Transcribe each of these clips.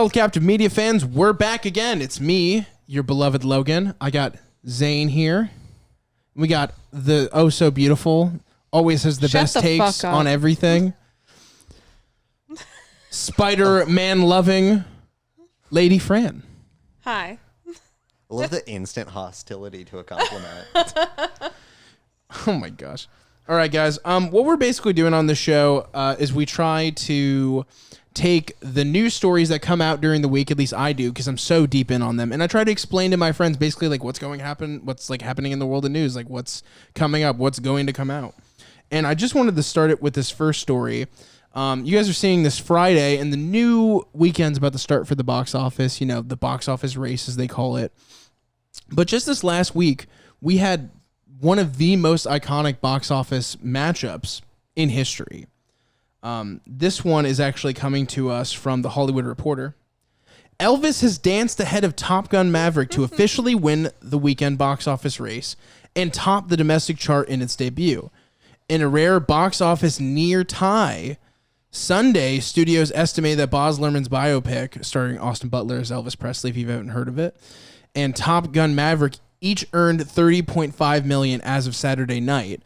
Held Captive Media fans, we're back again. It's me, your beloved Logan. I got Zane here. We got the oh so beautiful, always has the best takes on everything. Spider-Man loving Lady Fran. Hi. I love the instant hostility to a compliment. Oh my gosh. All right, guys. What we're basically doing on this show is we try to take the news stories that come out during the week, at least I do, because I'm so deep in on them, and I try to explain to my friends basically like what's happening in the world of news, like what's coming up, what's going to come out. And I just wanted to start it with this first story. You guys are seeing this Friday, and the new weekend's about to start for the box office, you know, the box office race as they call it. But just this last week, we had one of the most iconic box office matchups in history. This one is actually coming to us from The Hollywood Reporter. Elvis has danced ahead of Top Gun Maverick to officially win the weekend box office race and top the domestic chart in its debut. In a rare box office near tie, Sunday, studios estimate that Baz Luhrmann's biopic, starring Austin Butler as Elvis Presley, if you haven't heard of it, and Top Gun Maverick each earned $30.5 million as of Saturday night,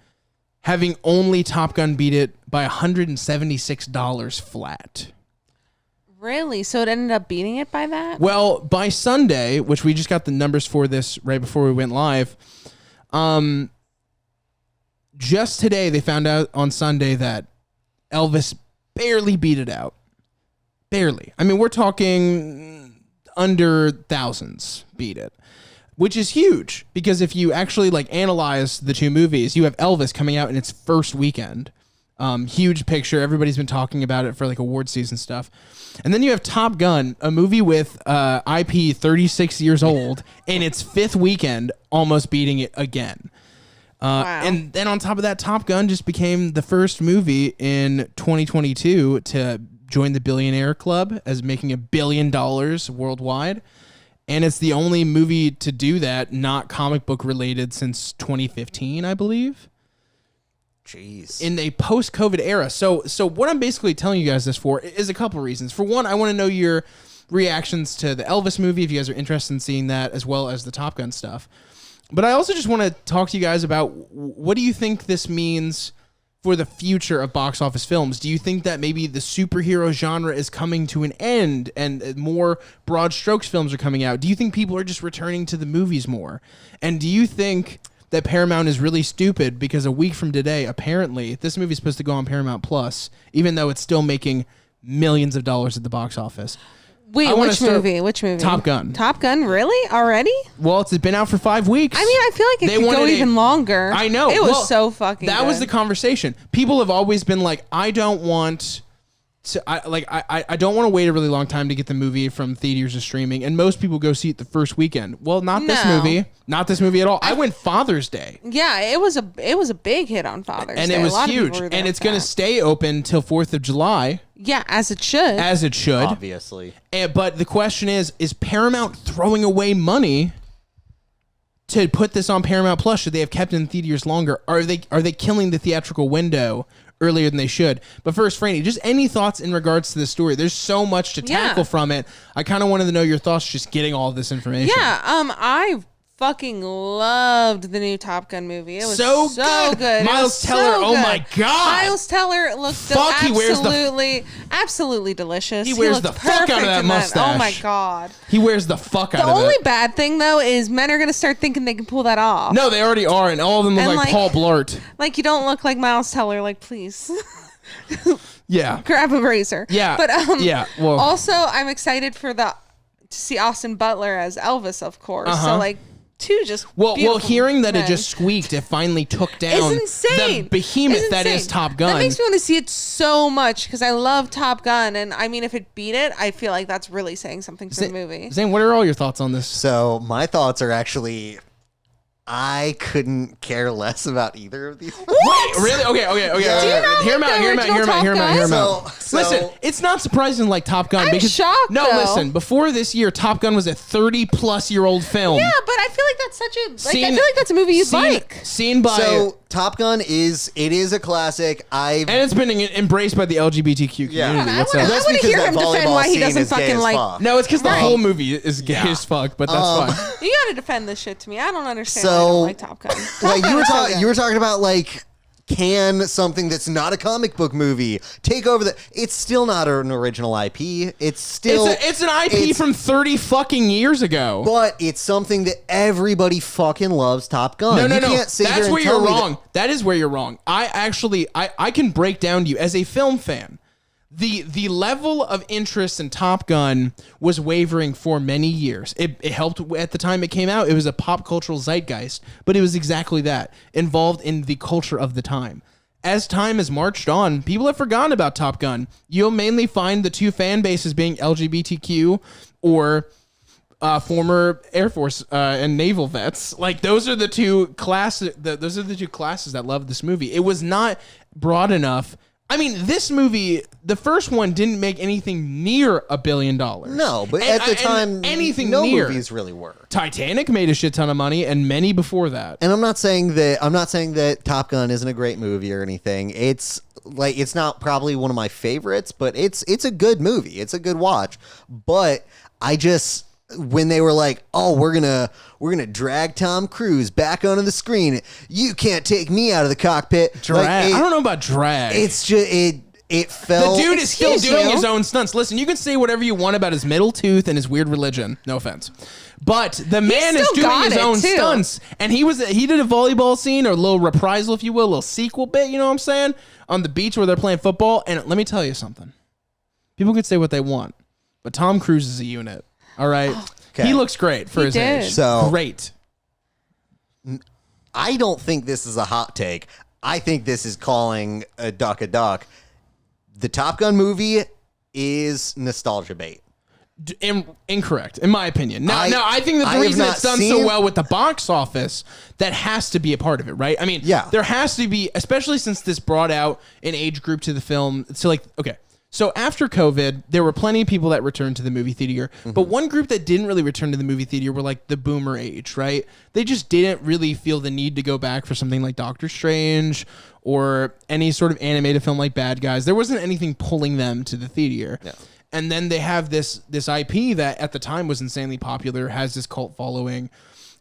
having only Top Gun beat it by $176 flat. Really? So it ended up beating it by that? Well, by Sunday, which we just got the numbers for this right before we went live, just today they found out on Sunday that Elvis barely beat it out. Barely. I mean, we're talking under thousands beat it, which is huge because if you actually like analyze the two movies, you have Elvis coming out in its first weekend. Huge picture. Everybody's been talking about it for like award season stuff. And then you have Top Gun, a movie with IP 36 years old in its fifth weekend, almost beating it again. Wow. And then on top of that, Top Gun just became the first movie in 2022 to join the Billionaire Club as making $1 billion worldwide. And it's the only movie to do that, not comic book related, since 2015, I believe. Jeez. In a post-COVID era. So what I'm basically telling you guys this for is a couple reasons. For one, I want to know your reactions to the Elvis movie, if you guys are interested in seeing that, as well as the Top Gun stuff. But I also just want to talk to you guys about what do you think this means for the future of box office films? Do you think that maybe the superhero genre is coming to an end and more broad strokes films are coming out? Do you think people are just returning to the movies more? And do you think that Paramount is really stupid because a week from today, apparently, this movie is supposed to go on Paramount Plus, even though it's still making millions of dollars at the box office? Wait, which movie? Which movie? Top Gun. Top Gun, really? Already? Well, it's been out for 5 weeks. I mean, I feel like it could go even longer. I know. It was so fucking That good. was the conversation. People have always been like, I don't want to, I don't want to wait a really long time to get the movie from theaters to streaming. And most people go see it the first weekend. Well, this movie. Not this movie at all. I went Father's Day. Yeah, it was a big hit on Father's Day. And it was huge. And it's going to stay open till 4th of July. Yeah, as it should. As it should. Obviously. But the question is Paramount throwing away money to put this on Paramount Plus? Should they have kept it in theaters longer? Are they killing the theatrical window earlier than they should? But first, Franny, just any thoughts in regards to this story? There's so much to tackle from it. I kind of wanted to know your thoughts just getting all of this information. Yeah, I fucking loved the new Top Gun movie. It was so good. Miles Teller, oh my God. Miles Teller looked absolutely delicious. He wears the fuck out of that mustache. Oh my God. He wears the fuck out of it. The only bad thing, though, is men are going to start thinking they can pull that off. No, they already are, and all of them look like Paul Blart. Like, you don't look like Miles Teller, like, please. Yeah. Grab a razor. Yeah. But yeah. Well, also, I'm excited to see Austin Butler as Elvis, of course. Uh-huh. So, like, two just well, hearing that it just squeaked, it finally took down the behemoth that is Top Gun. That makes me want to see it so much because I love Top Gun, and I mean, if it beat it, I feel like that's really saying something for the movie. Zane, what are all your thoughts on this? So my thoughts are actually, I couldn't care less about either of these. Wait, really? Okay. Hear him out. So, listen, it's not surprising like Top Gun. I'm shocked, No, though. listen. Before this year, Top Gun was a 30-plus-year-old film. Yeah, but I feel like that's I feel like that's a movie you'd like. Seen by Top Gun is a classic. And it's been embraced by the LGBTQ community. I What's want up? That's to because hear that him defend volleyball why he scene doesn't is gay fucking as like. fuck. No, it's because the Right. whole movie is gay as fuck, but that's fine. You got to defend this shit to me. I don't understand why I don't like Top Gun. Like Gun you were talking about like, can something that's not a comic book movie take over the? It's still not an original IP. It's still It's an IP from 30 fucking years ago. but it's something that everybody fucking loves. Top Gun. No. You can't sit here That's and where tell you're me wrong. That is where you're wrong. I can break down to you as a film fan. The level of interest in Top Gun was wavering for many years. It helped at the time it came out. It was a pop cultural zeitgeist, but it was exactly that, involved in the culture of the time. As time has marched on, people have forgotten about Top Gun. You'll mainly find the two fan bases being LGBTQ or former Air Force and naval vets. Like those are the two classes. Those are the two classes that love this movie. It was not broad enough. I mean, this movie, the first one didn't make anything near $1 billion. No, but at the time, anything no near. movies really were. Titanic made a shit ton of money, and many before that. And I'm not saying that Top Gun isn't a great movie or anything. It's not probably one of my favorites, but it's a good movie. It's a good watch. But I just, when they were like, "Oh, we're gonna drag Tom Cruise back onto the screen. You can't take me out of the cockpit." Drag. I don't know about drag. It's just it felt. The dude is still Excuse doing you. his own stunts. Listen, you can say whatever you want about his middle tooth and his weird religion. No offense. But the man is still doing got his it, own too. stunts. And he did a volleyball scene or a little reprisal, if you will, a little sequel bit, you know what I'm saying? On the beach where they're playing football. And let me tell you something. People can say what they want, but Tom Cruise is a unit. All right? Okay. He looks great for his did. age. So- great. I don't think this is a hot take. I think this is calling a duck a duck. The Top Gun movie is nostalgia bait. Incorrect, in my opinion. Now, I think that I the have reason not it's done seen- so well with the box office, that has to be a part of it, right? I mean, Yeah. there has to be, especially since this brought out an age group to the film. So, like, okay, so after COVID, there were plenty of people that returned to the movie theater, but one group that didn't really return to the movie theater were like the boomer age, right? They just didn't really feel the need to go back for something like Doctor Strange or any sort of animated film like Bad Guys. There wasn't anything pulling them to the theater. Yeah. And then they have this IP that at the time was insanely popular, has this cult following.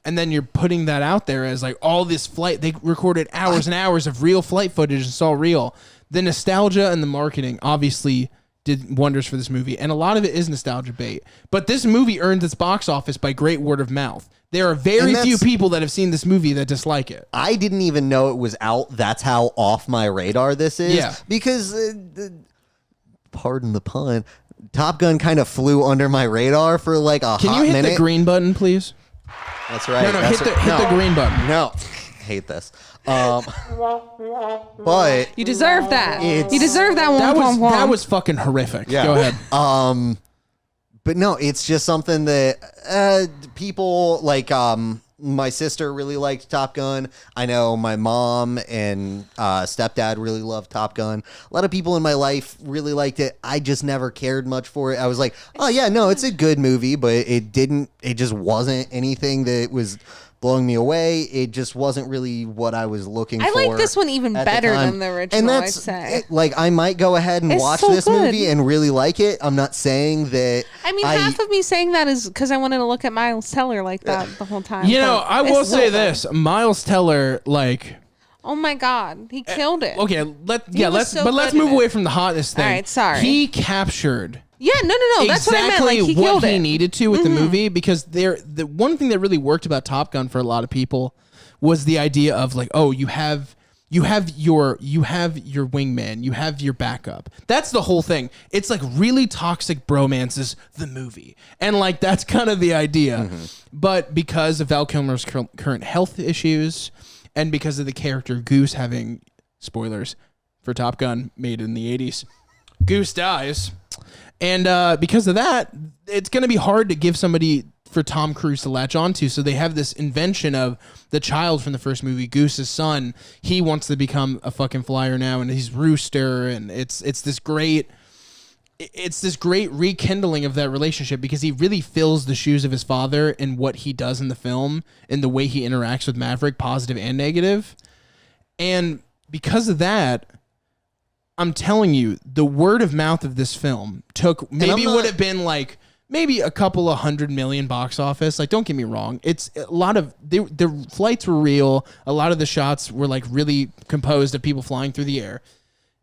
And then you're putting that out there as like all this flight. They recorded hours and hours of real flight footage and it's all real. The nostalgia and the marketing obviously did wonders for this movie. And a lot of it is nostalgia bait. But this movie earned its box office by great word of mouth. There are very few people that have seen this movie that dislike it. I didn't even know it was out. That's how off my radar this is. Yeah. Because, pardon the pun, Top Gun kind of flew under my radar for like a Can hot you hit minute. the green button, please? That's right. No, That's hit the green button. No, hate this. But You deserve that. It's- You deserve that That one. was fucking horrific. Yeah. Go ahead. but no, it's just something that people like. My sister really liked Top Gun. I know my mom and stepdad really loved Top Gun. A lot of people in my life really liked it. I just never cared much for it. I was like, oh yeah, no, it's a good movie, but it just wasn't anything that was blowing me away. It just wasn't really what I was looking for. I like this one even at the better time. than the original, And I'd that's say. like I might go ahead and It's watch so this good. movie and really like it. I'm not saying that. I mean, half of me saying that is because I wanted to look at Miles Teller like that the whole time. You know, but I will it's so say good. this. Miles Teller, like... Oh my God, he killed it. Okay, was let's so let's good in move it. away from the hotness thing. All right, sorry. He captured Yeah, no. That's what I meant. Like he what killed he it. needed to with the movie, because the one thing that really worked about Top Gun for a lot of people was the idea of like, oh, you have your wingman, you have your backup. That's the whole thing. It's like really toxic bromance is the movie, and like that's kind of the idea. But because of Val Kilmer's current health issues, and because of the character Goose having, spoilers for Top Gun, made in the 80s, Goose dies. And because of that, it's going to be hard to give somebody for Tom Cruise to latch onto. So they have this invention of the child from the first movie, Goose's son. He wants to become a fucking flyer now, and he's Rooster, and it's this great rekindling of that relationship, because he really fills the shoes of his father in what he does in the film, in the way he interacts with Maverick, positive and negative. And because of that, I'm telling you, the word of mouth of this film took maybe would have been like maybe a couple of 100 million box office. Like, don't get me wrong. It's a lot of the flights were real. A lot of the shots were like really composed of people flying through the air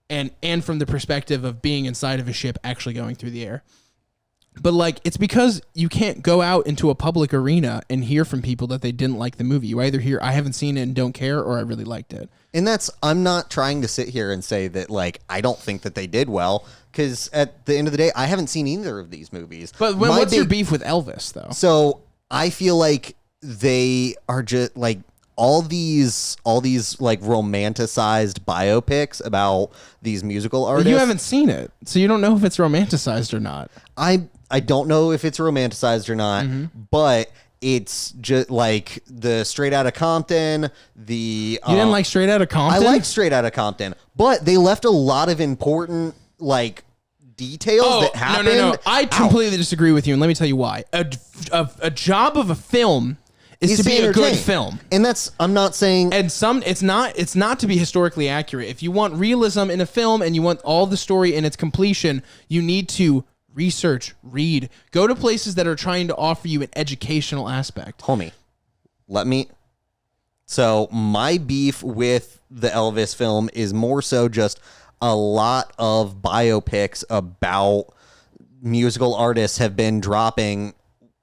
and from the perspective of being inside of a ship actually going through the air. But like, it's because you can't go out into a public arena and hear from people that they didn't like the movie. You either hear, I haven't seen it and don't care, or I really liked it. And I'm not trying to sit here and say that, like, I don't think that they did well, because at the end of the day, I haven't seen either of these movies. But what's your beef with Elvis, though? So I feel like they are just, like, all these like romanticized biopics about these musical artists. But you haven't seen it, so you don't know if it's romanticized or not. I don't know if it's romanticized or not, but it's just like the Straight Outta Compton. You didn't like Straight Outta Compton? I like Straight Outta Compton, but they left a lot of important like details that happened. No. I completely disagree with you, and let me tell you why. A job of a film is to be a good film. And I'm not saying... And it's not to be historically accurate. If you want realism in a film and you want all the story in its completion, you need to research, read, go to places that are trying to offer you an educational aspect. Homie, So my beef with the Elvis film is more so just a lot of biopics about musical artists have been dropping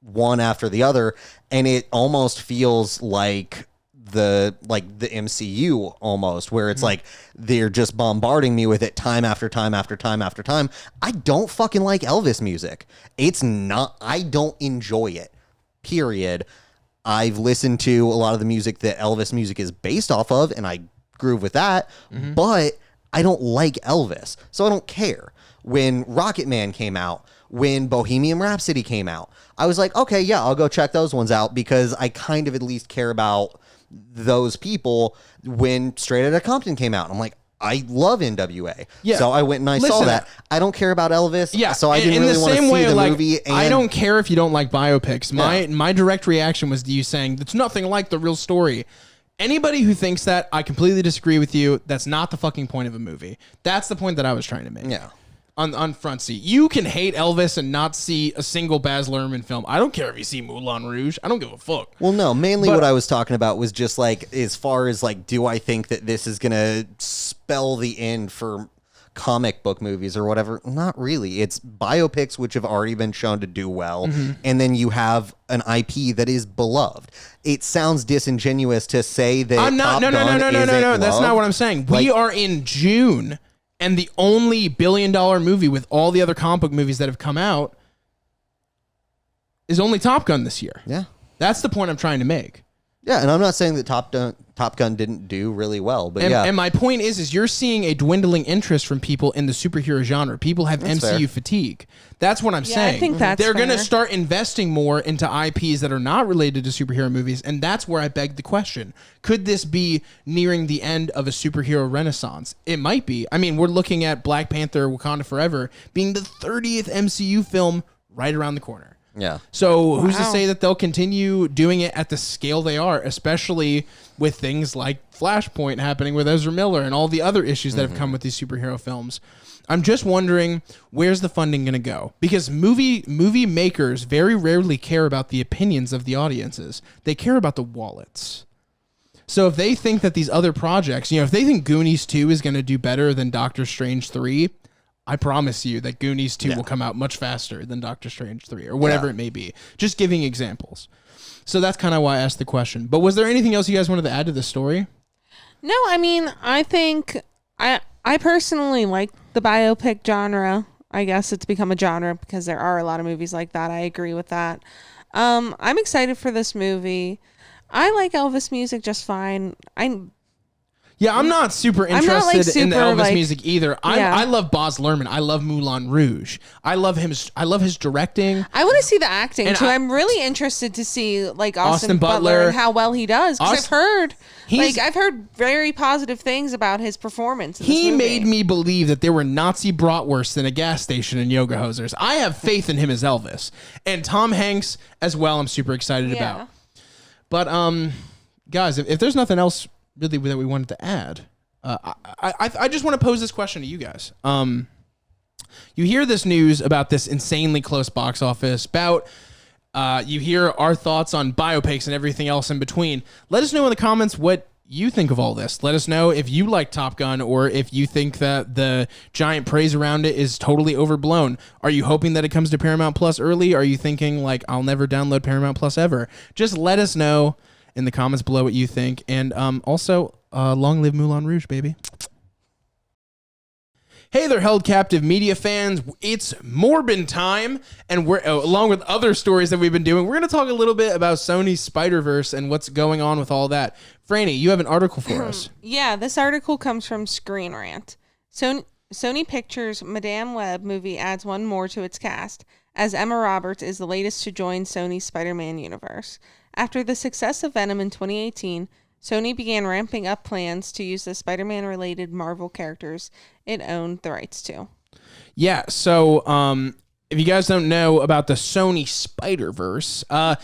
one after the other, and it almost feels like the MCU almost, where it's like they're just bombarding me with it time after time after time after time. I don't fucking like Elvis music. I don't enjoy it. Period. I've listened to a lot of the music that Elvis music is based off of, and I groove with that, but I don't like Elvis, so I don't care. When Rocket Man came out, when Bohemian Rhapsody came out, I was like, okay, yeah, I'll go check those ones out, because I kind of at least care about those people. When Straight Outta Compton came out, I'm like, I love NWA. Yeah. So I went and I saw that. I don't care about Elvis. Yeah. So I didn't really want to see the movie. And I don't care if you don't like biopics. My direct reaction was to you saying, it's nothing like the real story. Anybody who thinks that, I completely disagree with you. That's not the fucking point of a movie. That's the point that I was trying to make. Yeah. On front seat. You can hate Elvis and not see a single Baz Luhrmann film. I don't care if you see Moulin Rouge. I don't give a fuck. Well, no, mainly what I was talking about was just like, as far as like, do I think that this is going to spell the end for comic book movies or whatever? Not really. It's biopics which have already been shown to do well, and then you have an IP that is beloved. It sounds disingenuous to say that No. That's not what I'm saying. We are in June. And the only billion-dollar movie with all the other comic book movies that have come out is only Top Gun this year. Yeah. That's the point I'm trying to make. Yeah, and I'm not saying that Top Gun didn't do really well, but And my point is you're seeing a dwindling interest from people in the superhero genre. People have MCU fatigue. That's what I'm saying. I think that's They're going to start investing more into IPs that are not related to superhero movies, and that's where I beg the question. Could this be nearing the end of a superhero renaissance? It might be. I mean, we're looking at Black Panther: Wakanda Forever being the 30th MCU film right around the corner. Yeah. So who's to say that they'll continue doing it at the scale they are, especially with things like Flashpoint happening with Ezra Miller and all the other issues that have come with these superhero films. I'm just wondering, where's the funding going to go? Because movie makers very rarely care about the opinions of the audiences. They care about the wallets. So if they think that these other projects, if they think Goonies 2 is going to do better than Doctor Strange 3, I promise you that Goonies 2 will come out much faster than Doctor Strange 3 or whatever it may be. Just giving examples. So that's kind of why I asked the question. But was there anything else you guys wanted to add to this story? No, I mean, I think I personally like the biopic genre. I guess it's become a genre because there are a lot of movies like that. I agree with that. I'm excited for this movie. I like Elvis music just fine. I'm not super interested in the Elvis music either. I love Baz Luhrmann. I love Moulin Rouge. I love his directing. I want to see the acting too. I'm really interested to see like Austin Butler and how well he does, because I've heard very positive things about his performance. He made me believe that there were Nazi bratwursts in a gas station and yoga hosers. I have faith in him as Elvis, and Tom Hanks as well. I'm super excited about. But guys, if there's nothing else really that we wanted to add. I just want to pose this question to you guys. You hear this news about this insanely close box office, about you hear our thoughts on biopics and everything else in between. Let us know in the comments what you think of all this. Let us know if you like Top Gun or if you think that the giant praise around it is totally overblown. Are you hoping that it comes to Paramount Plus early? Are you thinking like, I'll never download Paramount Plus ever? Just let us know in the comments below what you think. And also, long live Moulin Rouge, baby. Hey there, Held Captive Media fans. It's Morbin time, and we're along with other stories that we've been doing, we're going to talk a little bit about Sony's Spider-Verse and what's going on with all that. Franny, you have an article for us. Yeah, this article comes from Screen Rant. Sony Pictures' Madame Web movie adds one more to its cast, as Emma Roberts is the latest to join Sony's Spider-Man universe. After the success of Venom in 2018, Sony began ramping up plans to use the Spider-Man-related Marvel characters it owned the rights to. Yeah, so if you guys don't know about the Sony Spider-Verse, a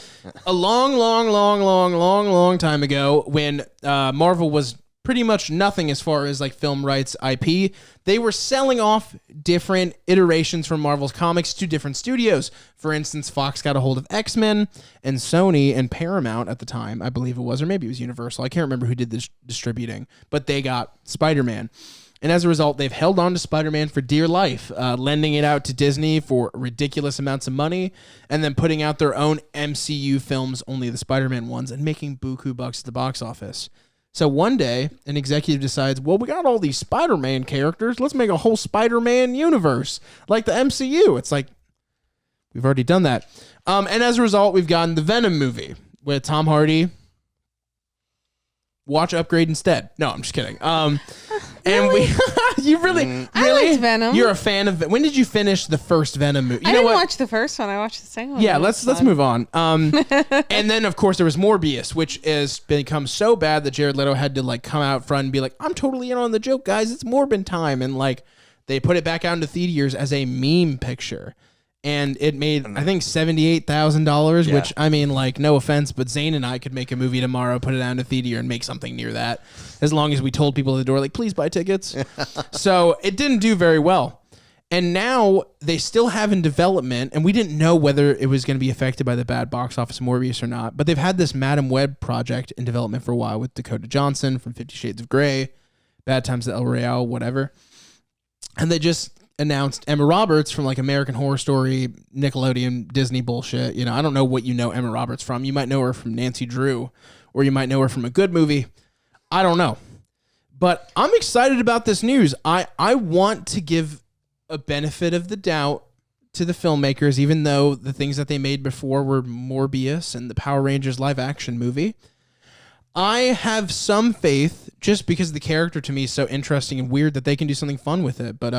long time ago when Marvel was pretty much nothing as far as like film rights IP, they were selling off different iterations from Marvel's comics to different studios. For instance, Fox got a hold of X-Men, and Sony and Paramount at the time, I believe it was, or maybe it was Universal, I can't remember who did this distributing, but they got Spider-Man. And as a result, they've held on to Spider-Man for dear life, lending it out to Disney for ridiculous amounts of money, and then putting out their own MCU films, only the Spider-Man ones, and making buku bucks at the box office. So one day, an executive decides, well, we got all these Spider-Man characters. Let's make a whole Spider-Man universe, like the MCU. It's like, we've already done that. And as a result, we've gotten the Venom movie with Tom Hardy. Watch Upgrade instead. No, I'm just kidding. And we, you really, I liked Venom. You're a fan of. When did you finish the first Venom movie? I didn't watch the first one. I watched the second one. Yeah, let's move on. And then of course there was Morbius, which has become so bad that Jared Leto had to like come out front and be like, "I'm totally in on the joke, guys. It's Morbin time," and like they put it back out into theaters as a meme picture. And it made, I think, $78,000, which, I mean, like, no offense, but Zane and I could make a movie tomorrow, put it out in a theater, and make something near that, as long as we told people at the door, like, please buy tickets. So it didn't do very well. And now they still have in development, and we didn't know whether it was going to be affected by the bad box office Morbius or not, but they've had this Madame Web project in development for a while with Dakota Johnson from 50 Shades of Grey, Bad Times at El Royale, whatever. And they just announced Emma Roberts from like American Horror Story, Nickelodeon, Disney bullshit. You know, I don't know what you know Emma Roberts from. You might know her from Nancy Drew, or you might know her from a good movie. I don't know. But I'm excited about this news. I want to give a benefit of the doubt to the filmmakers, even though the things that they made before were Morbius and the Power Rangers live action movie. I have some faith, just because the character to me is so interesting and weird, that they can do something fun with it. But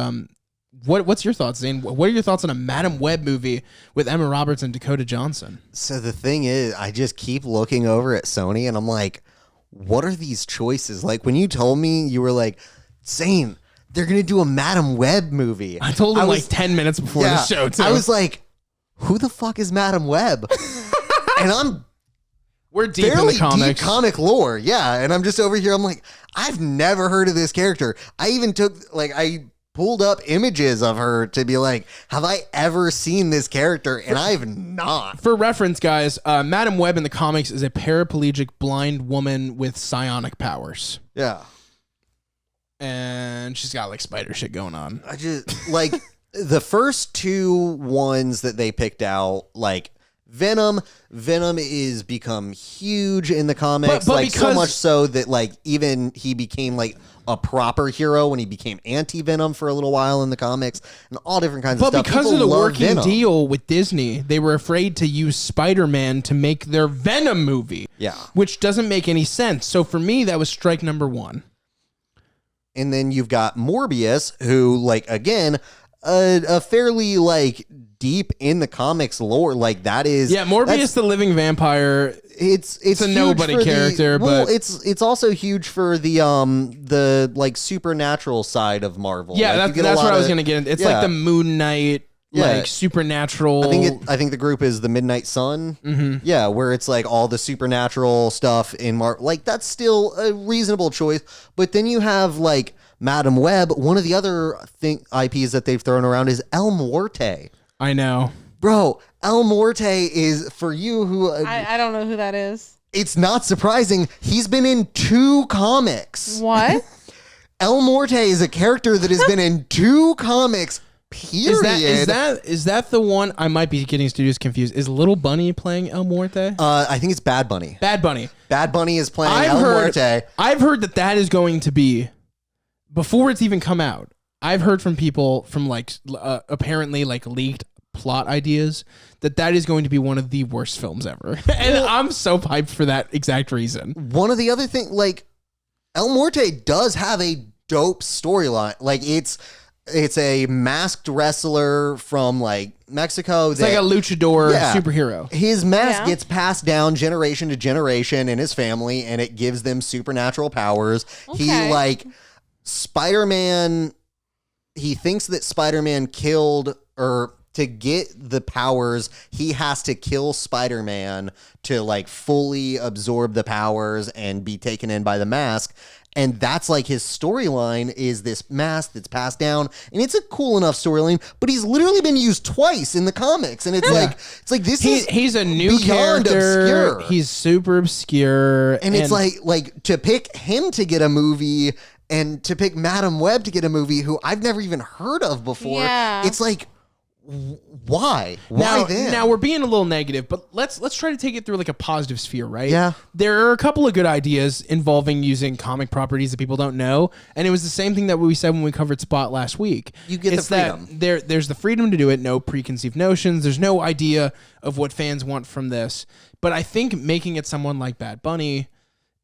what's your thoughts, Zane? What are your thoughts on a Madame Web movie with Emma Roberts and Dakota Johnson? So the thing is, I just keep looking over at Sony and I'm like, what are these choices? Like when you told me, you were like, Zane, they're going to do a Madame Web movie. I told him like 10 minutes before the show, too. I was like, who the fuck is Madame Web? And we're deep in the comics. Deep comic lore, yeah. And I'm just over here, I'm like, I've never heard of this character. I even I pulled up images of her to be like, have I ever seen this character? And I have not. For reference, guys, Madame Web in the comics is a paraplegic blind woman with psionic powers. Yeah. And she's got like spider shit going on. I just, like, the first two ones that they picked out, like, Venom is become huge in the comics, but like so much so that like even he became like a proper hero when he became anti-Venom for a little while in the comics and all different kinds of stuff. But because of the working deal with Disney, they were afraid to use Spider-Man to make their Venom movie. Yeah. Which doesn't make any sense. So for me, that was strike number one. And then you've got Morbius, who like, again, a fairly like deep in the comics lore, like that is Morbius the living vampire. It's a nobody character, but it's also huge for the like supernatural side of Marvel. Yeah, like, that's what I was gonna get into. It's like the Moon Knight, like supernatural. I think the group is the Midnight Sun. Mm-hmm. Yeah, where it's like all the supernatural stuff in like that's still a reasonable choice. But then you have like Madam Web. One of the other IPs that they've thrown around is El Muerte. I know, bro. El Muerte is for you who I don't know who that is. It's not surprising. He's been in 2 comics. What? El Muerte is a character that has been in 2 comics. Period. Is that the one? I might be getting studios confused. Is Little Bunny playing El Muerte? I think it's Bad Bunny. Bad Bunny. Bad Bunny is playing El Muerte. I've heard that is going to be, before it's even come out, I've heard from people from like apparently like leaked plot ideas that is going to be one of the worst films ever. And I'm so hyped for that exact reason. One of the other things, like El Muerte does have a dope storyline. Like it's a masked wrestler from like Mexico. It's like a luchador superhero. His mask gets passed down generation to generation in his family, and it gives them supernatural powers. Okay. He like Spider-Man. He thinks that Spider-Man killed, or to get the powers, he has to kill Spider-Man to like fully absorb the powers and be taken in by the mask. And that's like his storyline is this mask that's passed down, and it's a cool enough storyline. But he's literally been used twice in the comics, and it's like this he's a new beyond character. obscure. He's super obscure, and it's like to pick him to get a movie, and to pick Madam Web to get a movie who I've never even heard of before. Yeah. It's like, why? Now we're being a little negative, but let's try to take it through like a positive sphere, right? Yeah. There are a couple of good ideas involving using comic properties that people don't know, and it was the same thing that we said when we covered Spot last week. You get the freedom. There's the freedom to do it, no preconceived notions. There's no idea of what fans want from this. But I think making it someone like Bad Bunny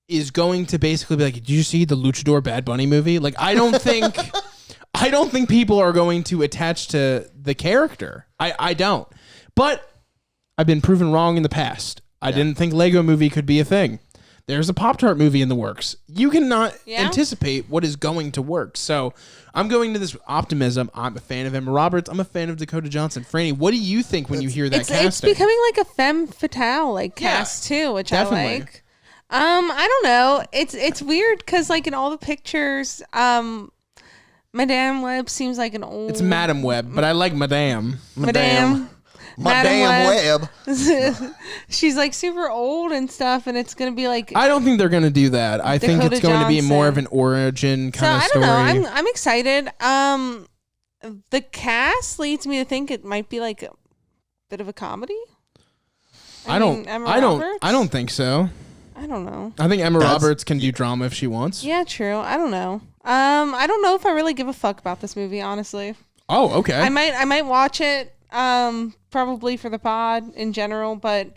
is going to basically be like, did you see the Luchador Bad Bunny movie? Like, I don't think people are going to attach to the character. I don't. But I've been proven wrong in the past. I didn't think Lego Movie could be a thing. There's a Pop-Tart movie in the works. You cannot anticipate what is going to work. So I'm going to this optimism. I'm a fan of Emma Roberts. I'm a fan of Dakota Johnson. Franny, what do you think when you hear that casting? It's becoming like a femme fatale cast too, which definitely. I like. I don't know. It's weird because like in all the pictures, Madame Web seems like an old. It's Madam Web, but I like Madame. Madame Web. She's like super old and stuff, and it's gonna be like. I don't think they're gonna do that. I think it's going to be more of an origin kind of story. I don't know. I'm excited. The cast leads me to think it might be like a bit of a comedy. I don't think so. I don't know. I think Emma Roberts can do drama if she wants. Yeah, true. I don't know. I don't know if I really give a fuck about this movie, honestly. Oh, okay. I might watch it, probably for the pod in general, but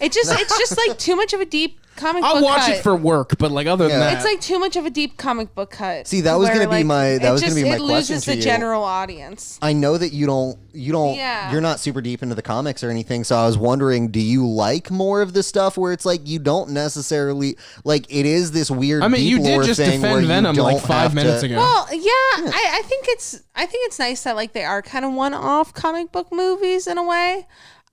it's just like too much of a deep comic book cut. I'll watch it for work, but like other than that, it's like too much of a deep comic book cut. See, that was going to be my question to you. It loses the general audience. I know that you're not super deep into the comics or anything, so I was wondering, do you like more of the stuff where it's like you don't necessarily like it is this weird deep you lore did just thing defend Venom like 5 minutes ago. Well, I think it's nice that like they are kind of one-off comic book movies in a way.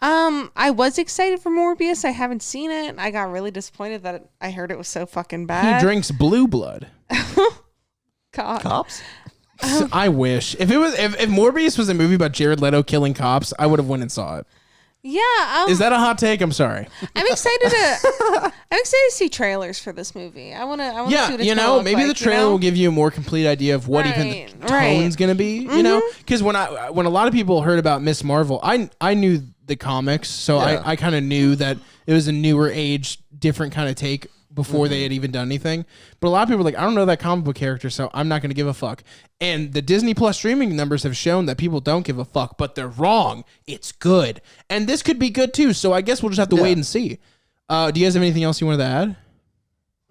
I was excited for Morbius. I haven't seen it. I got really disappointed that I heard it was so fucking bad. He drinks blue blood. Cops? I wish. If Morbius was a movie about Jared Leto killing cops, I would have went and saw it. Yeah. Is that a hot take? I'm sorry. I'm excited to see trailers for this movie. I want to see what it's gonna look maybe like, the trailer will give you a more complete idea of what even the tone's going to be, you know? Because when a lot of people heard about Miss Marvel, I knew the comics, so I kind of knew that it was a newer age, different kind of take before they had even done anything. But a lot of people were like, I don't know that comic book character, so I'm not going to give a fuck. And the Disney Plus streaming numbers have shown that people don't give a fuck, but they're wrong. It's good. And this could be good too, so I guess we'll just have to wait and see. Do you guys have anything else you wanted to add?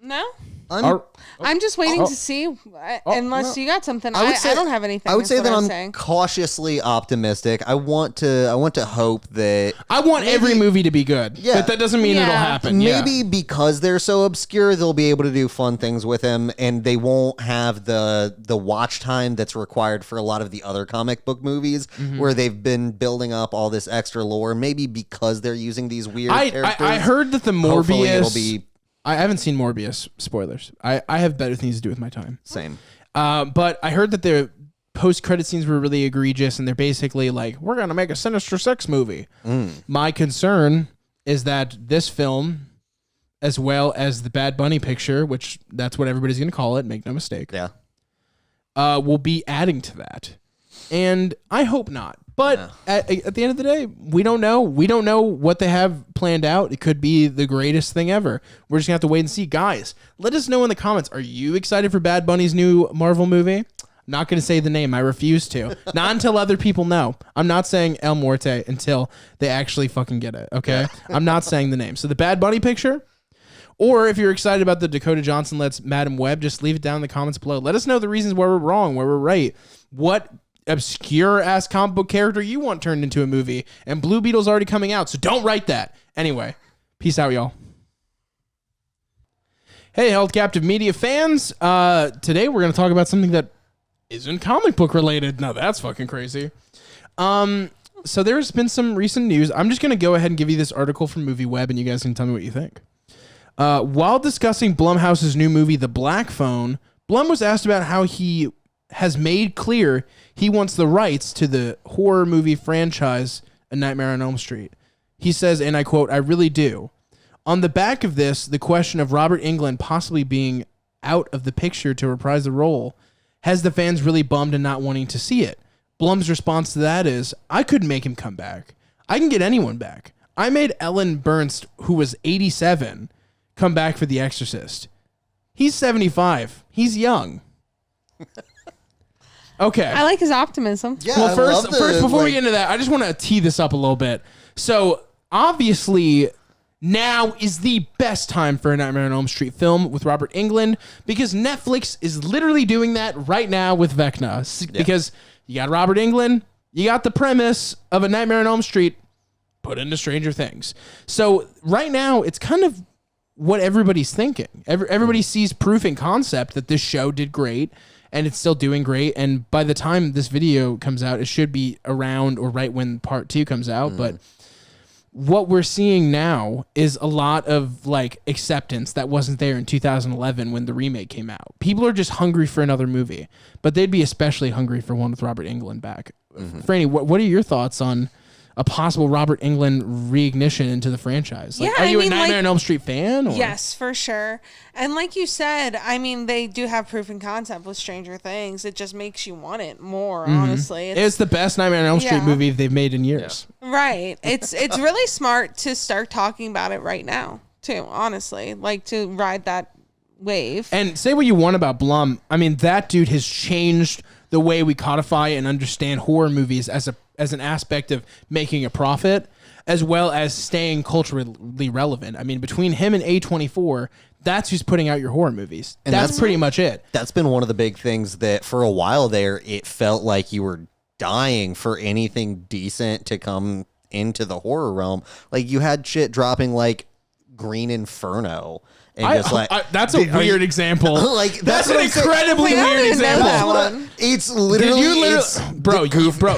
No. I'm just waiting to see. Unless you got something, I don't have anything. I would say that I'm saying. cautiously optimistic. I want to hope that I want every movie to be good. Yeah. But that doesn't mean it'll happen. Maybe because they're so obscure, they'll be able to do fun things with him, and they won't have the watch time that's required for a lot of the other comic book movies, where they've been building up all this extra lore. Maybe because they're using these weird characters. I heard that the Hopefully it'll Morbius. be I haven't seen Morbius. Spoilers. I have better things to do with my time. same. But I heard that the post-credit scenes were really egregious, and they're basically like, we're going to make a Sinister Six movie. My concern is that this film, as well as the Bad Bunny picture, which that's what everybody's going to call it, make no mistake, will be adding to that. And I hope not. But at the end of the day, we don't know. We don't know what they have planned out. It could be the greatest thing ever. We're just going to have to wait and see. Guys, let us know in the comments. Are you excited for Bad Bunny's new Marvel movie? I'm not going to say the name. I refuse to. Not until other people know. I'm not saying El Muerte until they actually fucking get it, okay? I'm not saying the name. So the Bad Bunny picture, or if you're excited about the Dakota Johnson Let's Madam Web, just leave it down in the comments below. Let us know the reasons why we're wrong, why we're right. What obscure ass comic book character you want turned into a movie, and Blue Beetle's already coming out, so don't write that. Anyway, peace out, y'all. Hey, Held Captive Media fans. Today we're going to talk about something that isn't comic book related. Now that's fucking crazy. So there's been some recent news. I'm just going to go ahead and give you this article from MovieWeb, and you guys can tell me what you think. While discussing Blumhouse's new movie, The Black Phone, Blum was asked about how he has made clear he wants the rights to the horror movie franchise A Nightmare on Elm Street. He says, and I quote, "I really do. On the back of this, the question of Robert Englund possibly being out of the picture to reprise the role has the fans really bummed and not wanting to see it. Blum's response to that is, I couldn't make him come back. I can get anyone back. I made Ellen Bernst, who was 87, come back for The Exorcist. He's 75. He's young." Okay. I like his optimism. Yeah, well, first, before we get into that, I just want to tee this up a little bit. So, obviously, now is the best time for a Nightmare on Elm Street film with Robert Englund, because Netflix is literally doing that right now with Vecna. Because you got Robert Englund, you got the premise of a Nightmare on Elm Street put into Stranger Things. So, right now, it's kind of what everybody's thinking. Everybody sees proof in concept that this show did great, and it's still doing great. And by the time this video comes out, it should be around or right when part 2 comes out. But what we're seeing now is a lot of like acceptance that wasn't there in 2011 when the remake came out. People are just hungry for another movie, but they'd be especially hungry for one with Robert Englund back. Franny, what are your thoughts on a possible Robert Englund reignition into the franchise? Like, are you a Nightmare on Elm Street fan? Or? Yes, for sure. And like you said, I mean, they do have proof in concept with Stranger Things. It just makes you want it more, honestly. It's the best Nightmare on Elm Street movie they've made in years. Right. It's really smart to start talking about it right now, too, honestly. Like, to ride that wave. And say what you want about Blum. I mean, that dude has changed the way we codify and understand horror movies as an aspect of making a profit, as well as staying culturally relevant. I mean, between him and A24, that's who's putting out your horror movies. And that's pretty much it. That's been one of the big things that for a while there, it felt like you were dying for anything decent to come into the horror realm. Like, you had shit dropping like Green Inferno. And that's a weird example. Like, that's an incredibly weird example. It's literally, bro.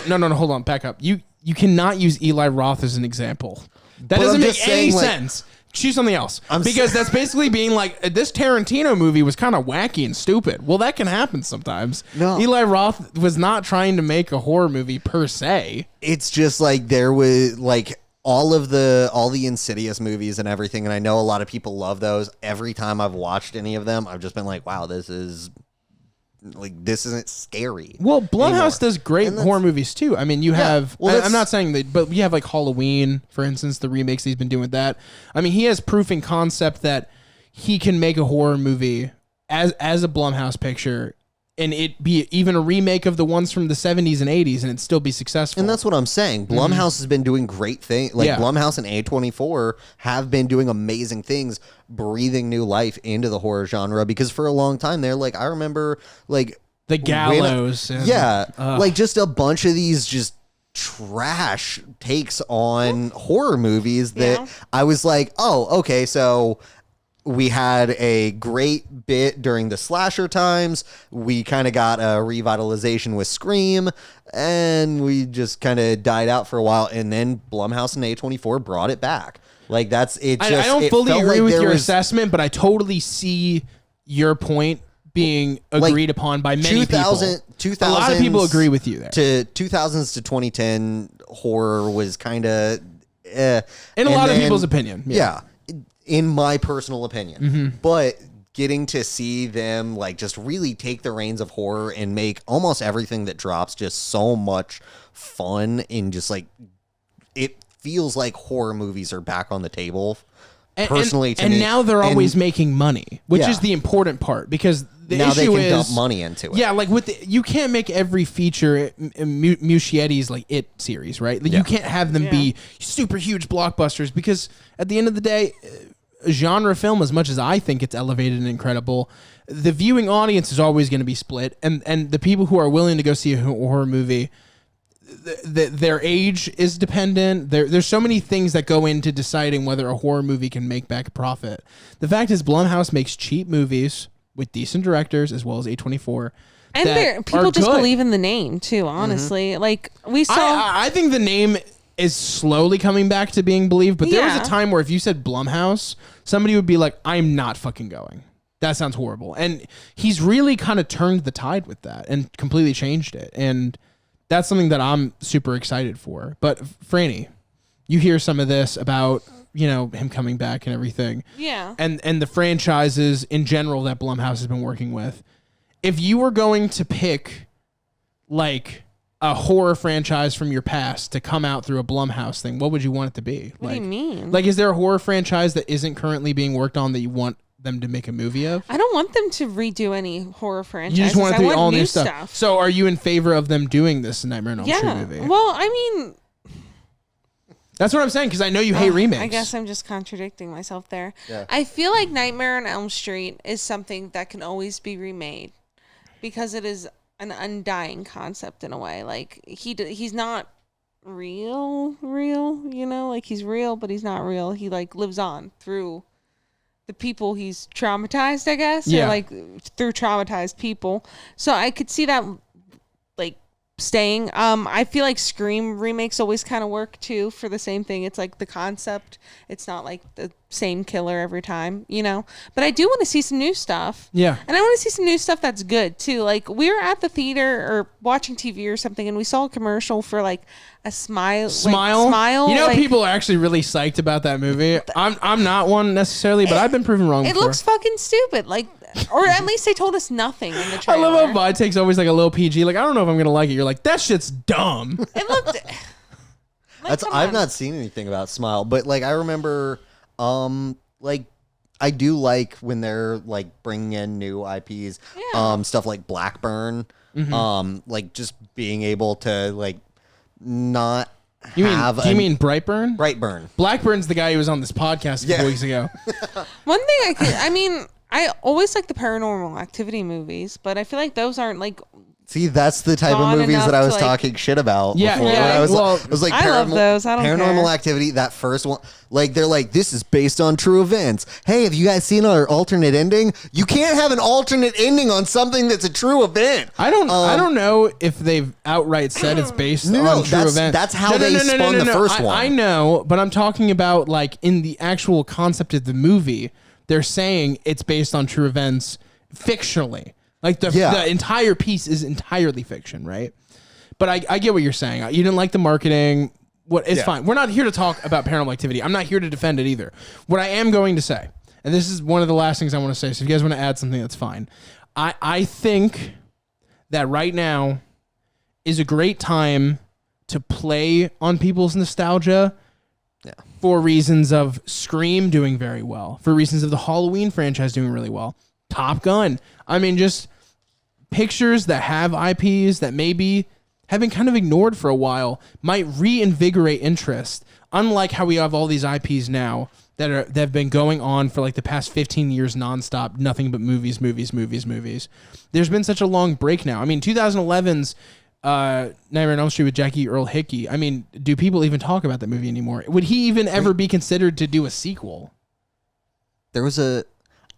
No, hold on, back up. You cannot use Eli Roth as an example. That doesn't make any sense. Choose something else, because that's basically being like, this Tarantino movie was kind of wacky and stupid. Well, that can happen sometimes. No. Eli Roth was not trying to make a horror movie per se. It's just like there was like all the Insidious movies and everything, and I know a lot of people love those. Every time I've watched any of them, I've just been like, wow, this isn't scary. Well, Blumhouse does great horror movies too. I mean, you have, I'm not saying that, but you have like Halloween, for instance, the remakes he's been doing with that. I mean, he has proof in concept that he can make a horror movie as a Blumhouse picture and it be even a remake of the ones from the 70s and 80s and it'd still be successful. And that's what I'm saying. Blumhouse has been doing great things. Like Blumhouse and A24 have been doing amazing things, breathing new life into the horror genre, because for a long time they're like, I remember like the Gallows. Like just a bunch of these just trash takes on horror movies that I was like, oh, okay, so we had a great bit during the slasher times. We kind of got a revitalization with Scream, and we just kind of died out for a while. And then Blumhouse and A24 brought it back. Like that's it. Just, I don't fully agree with your assessment, but I totally see your point being agreed upon by many people. A lot of people agree with you there. To 2000s to 2010, horror was kind of in a lot of people's opinion. Yeah. In my personal opinion. But getting to see them like just really take the reins of horror and make almost everything that drops just so much fun, and just like it feels like horror movies are back on the table. Personally, to me. And now they're always making money, which is the important part, because the now issue they can is dump money into it. Yeah, like you can't make every feature Muschietti's like It series, right? Like you can't have them be super huge blockbusters, because at the end of the day, genre film, as much as I think it's elevated and incredible, the viewing audience is always going to be split, and the people who are willing to go see a horror movie, their age is dependent. There's so many things that go into deciding whether a horror movie can make back a profit. The fact is, Blumhouse makes cheap movies with decent directors, as well as A24. And people just believe in the name too, honestly. Like we saw, I think the name is slowly coming back to being believed, but there was a time where if you said Blumhouse, somebody would be like, I'm not fucking going. That sounds horrible. And he's really kind of turned the tide with that and completely changed it. And that's something that I'm super excited for. But Franny, you hear some of this about, him coming back and everything. Yeah. And the franchises in general that Blumhouse has been working with. If you were going to pick like a horror franchise from your past to come out through a Blumhouse thing, what would you want it to be? What do you mean? Like, is there a horror franchise that isn't currently being worked on that you want them to make a movie of? I don't want them to redo any horror franchises. You just want it to be all new stuff. So are you in favor of them doing this Nightmare on Elm Street movie? Well, I mean, that's what I'm saying, because I know you hate remakes. I guess I'm just contradicting myself there. Yeah. I feel like Nightmare on Elm Street is something that can always be remade, because it is an undying concept in a way. Like he's not real, like he's real, but he's not real. He like lives on through the people he's traumatized, I guess, or like through traumatized people. So I could see that like staying. I feel like Scream remakes always kind of work too for the same thing. It's like the concept. It's not like the same killer every time, But I do want to see some new stuff. Yeah. And I want to see some new stuff that's good too. Like we were at the theater or watching TV or something, and we saw a commercial for like a smile. People are actually really psyched about that movie. I'm not one necessarily, but I've been proven wrong before. It looks fucking stupid. Like, or at least they told us nothing in the trailer. I love how Vi takes always like a little PG. Like, I don't know if I'm gonna like it. You're like, that shit's dumb. It looked. I've not seen anything about Smile, but like I remember, like I do like when they're like bringing in new IPs, stuff like Blackburn, like just being able to like not. You mean Brightburn? Brightburn. Blackburn's the guy who was on this podcast a couple weeks ago. One thing I always like the Paranormal Activity movies, but I feel like those aren't like. See, that's the type of movies that I was talking shit about. Yeah, before. yeah. I was like, I love those. I don't Paranormal care. Activity. That first one, like they're like, this is based on true events. Hey, have you guys seen our alternate ending? You can't have an alternate ending on something that's a true event. I don't know if they've outright said it's based on true events. That's how they spun the first one. I know, but I'm talking about like in the actual concept of the movie, they're saying it's based on true events fictionally. Like the entire piece is entirely fiction, right? But I get what you're saying. You didn't like the marketing. It's fine. We're not here to talk about Paranormal Activity. I'm not here to defend it either. What I am going to say, and this is one of the last things I want to say, so if you guys want to add something, that's fine. I think that right now is a great time to play on people's nostalgia for reasons of Scream doing very well, for reasons of the Halloween franchise doing really well, Top Gun. I mean, just pictures that have IPs that maybe have been kind of ignored for a while might reinvigorate interest. Unlike how we have all these IPs now that have been going on for like the past 15 years nonstop, nothing but movies. There's been such a long break now. I mean, 2011's Nightmare on Elm Street with Jackie Earl Hickey. I mean, do people even talk about that movie anymore? Would he even ever be considered to do a sequel?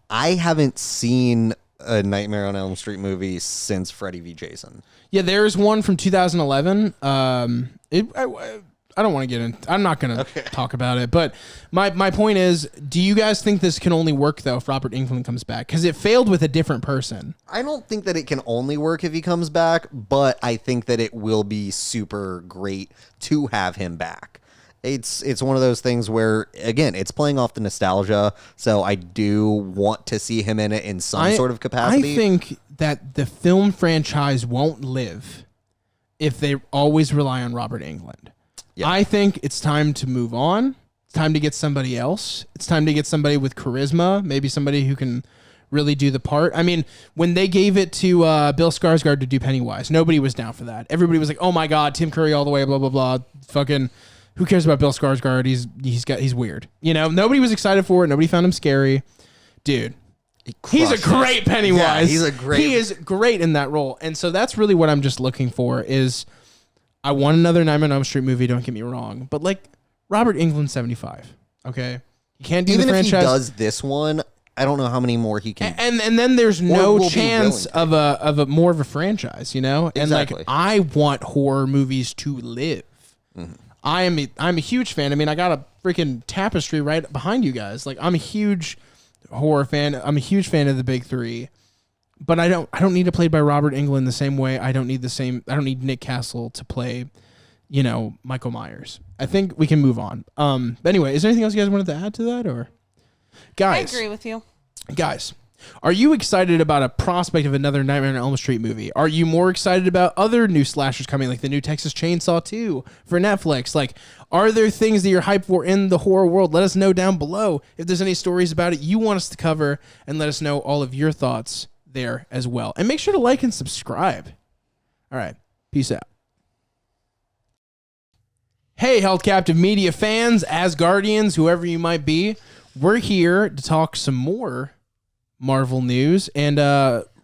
I haven't seen a Nightmare on Elm Street movie since Freddy v. Jason. Yeah, there's one from 2011. I don't want to get in. I'm not going to talk about it. But my point is, do you guys think this can only work, though, if Robert Englund comes back? Because it failed with a different person. I don't think that it can only work if he comes back, but I think that it will be super great to have him back. It's one of those things where, again, it's playing off the nostalgia, so I do want to see him in it in some sort of capacity. I think that the film franchise won't live if they always rely on Robert Englund. Yeah. I think it's time to move on. It's time to get somebody else. It's time to get somebody with charisma, maybe somebody who can really do the part. I mean, when they gave it to Bill Skarsgård to do Pennywise, nobody was down for that. Everybody was like, "Oh my God, Tim Curry all the way, blah blah blah." Fucking, who cares about Bill Skarsgård? He's weird. You know, nobody was excited for it. Nobody found him scary, dude. He's a great Pennywise. Yeah, he is great in that role, and so that's really what I'm just looking for is. I want another Nightmare on Elm Street movie, don't get me wrong. But, like, Robert Englund, 75, okay? You can't do Even the franchise. Even if he does this one, I don't know how many more he can. And then there's no chance of a more of a franchise, you know? Exactly. And, like, I want horror movies to live. Mm-hmm. I'm a huge fan. I mean, I got a freaking tapestry right behind you guys. Like, I'm a huge horror fan. I'm a huge fan of the big three. But I don't need to play by Robert Englund the same way. I don't need Nick Castle to play, you know, Michael Myers. I think we can move on. But anyway, is there anything else you guys wanted to add to that, or guys? I agree with you. Guys, are you excited about a prospect of another Nightmare on Elm Street movie? Are you more excited about other new slashers coming, like the new Texas Chainsaw 2 for Netflix? Like, are there things that you're hyped for in the horror world? Let us know down below if there's any stories about it you want us to cover, and let us know all of your thoughts there as well. And make sure to like and subscribe. All right. Peace out. Hey, Held Captive Media fans, Asgardians, whoever you might be, we're here to talk some more Marvel news. And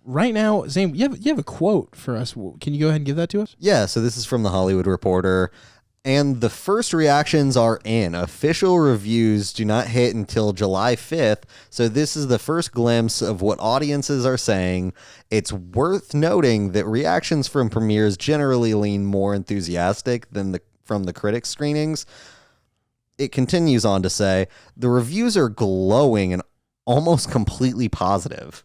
right now, Zane, you have a quote for us. Can you go ahead and give that to us? Yeah, so this is from The Hollywood Reporter. And the first reactions are in. Official reviews do not hit until July 5th, so this is the first glimpse of what audiences are saying. It's worth noting that reactions from premieres generally lean more enthusiastic than from the critics' screenings. It continues on to say, the reviews are glowing and almost completely positive.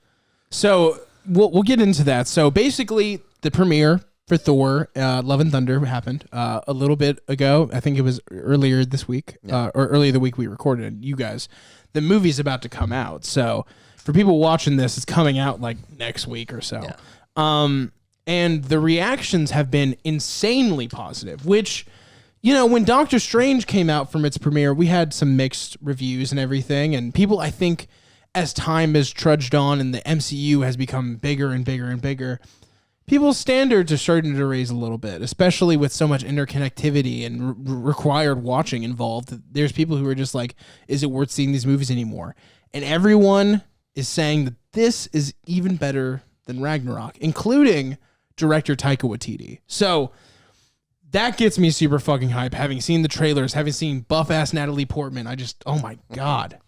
So we'll get into that. So basically, the premiere for Thor, Love and Thunder happened a little bit ago. I think it was earlier this week, or earlier the week we recorded. You guys, the movie's about to come out. So for people watching this, it's coming out like next week or so. Yeah. And the reactions have been insanely positive, which, you know, when Doctor Strange came out from its premiere, we had some mixed reviews and everything. And people, I think, as time has trudged on and the MCU has become bigger and bigger and bigger, people's standards are starting to raise a little bit, especially with so much interconnectivity and required watching involved. There's people who are just like, is it worth seeing these movies anymore? And everyone is saying that this is even better than Ragnarok, including director Taika Waititi. So that gets me super fucking hype. Having seen the trailers, having seen buff-ass Natalie Portman, oh my God.